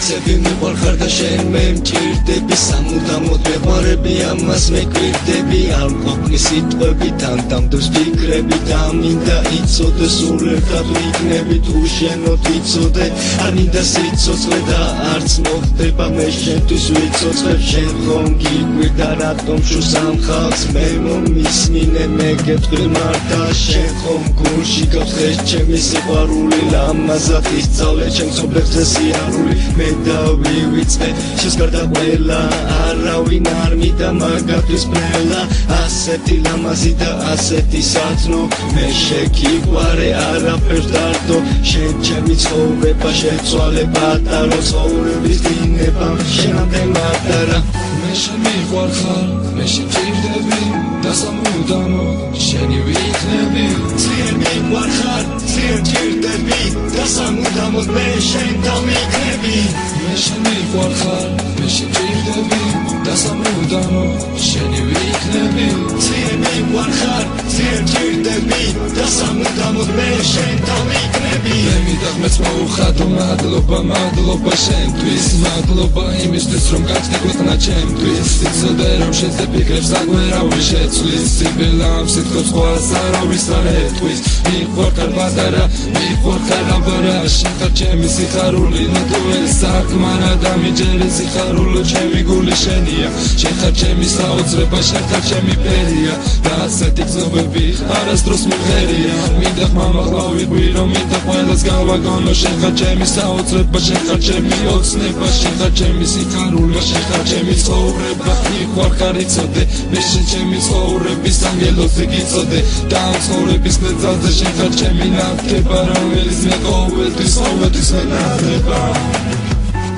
ვიცები მიყვარხარ და შენ მე მჭირდები სამუდამოდ მეყვარები ამას მეკვირდები არ მყოფნი სიტყვები თან დამდევს ფიქრები და მინდა იცოდე სულ ერთად ვიქნები თუ შენოთ იცოდე არ მინდა სიცოცხლე და არც მოხდება მე შენთვის ვიცოცხლებ შენ ხომ გიგვირდა რატომ შურს ამ ხალხს მე მომისმინე მე გეტყვი მართა შენ ხომ გულში გავხდეს ჩემი სიყვარული ლამაზად ისწავლე ჩემ მცობრებზე სიარული მე დავივიწყე შენს გარდა ყველა არავინ არ მინდა მაგათთვის ბრელა ასეთი ლამაზი და ასეთი სათნო მე შეგიყვარე არაფერს დარდო შენ ჩემი ცხოვრება შეცვალე პატარო ცხოვრების დინება შენამდე მატარა მე შენ მიყვარხარ მე შემჭირდები და სამუდამოდ შენი ვიქნები ძლიერ მიყვარხარ ძლიერ მჭირდები და სამუდამოდ მე შენ დავიქნები მე შენ მიყვარხარ მე შემჭირდები და სამუდამოდ შენი ვიქნები ძლიერ მიყვარხარ ძლიერ მჭირდები და სამუდამოდ მე შენ დავიქნები მე მიდაღმეც მოუხადო მადლობა შენთვის მადლობა იმისთვის რომ გაჩნდი ქვეყნა ჩემთვის იცოდე რომ შეძე ფიქრებს აგვერავი შეცვლის სიბილა ამ სიტყვებს ყველას არავის არ ეტყვის მიყვარხარ პატარა მიყვარხარ აბარა შენ ხარ ჩემი სიხარული ნუ ეს საქმარა და მიჯერე სიხარულო ჩემი გული შენია შენ ხარ ჩემი საოცრება შენ ხარ ჩემი ფერია და ასეთი გზნობები არასდროს მიღერია მინდა მამახლავი რომ მინდა ყველას გავაგონო შენ ხარ ჩემი საოცრება შენ ხარ ჩემი ოცნება შენ ხარ ჩემი სიხარული შენ ხარ ჩემი ცხოვრება მიყვარხარ იცოდე მე შენ ჩემი ცხოვრების ანგელოზე გიწოდე და ამ ცხოვრების გზაზე შენ ხარ ჩემი ნათება რომელიც მე ყოველთვის ვენადება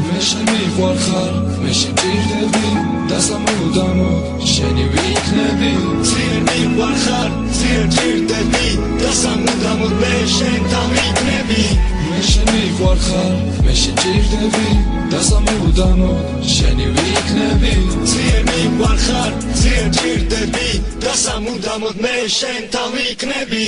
მე შენ მიყვარხარ მე შემჭირდები და სამუდამოდ შენი ვიქნები ძლიერ მიყვარხარ ძლიერ მჭირდები და სამუდამოდ მე შენ დავიქნები მე შენ მიყვარხარ მე შემჭირდები და სამუდამოდ შენი ვიქნები ძლიერ მიყვარხარ ძლიერ მჭირდები და სამუდამოდ მე შენ დავიქნები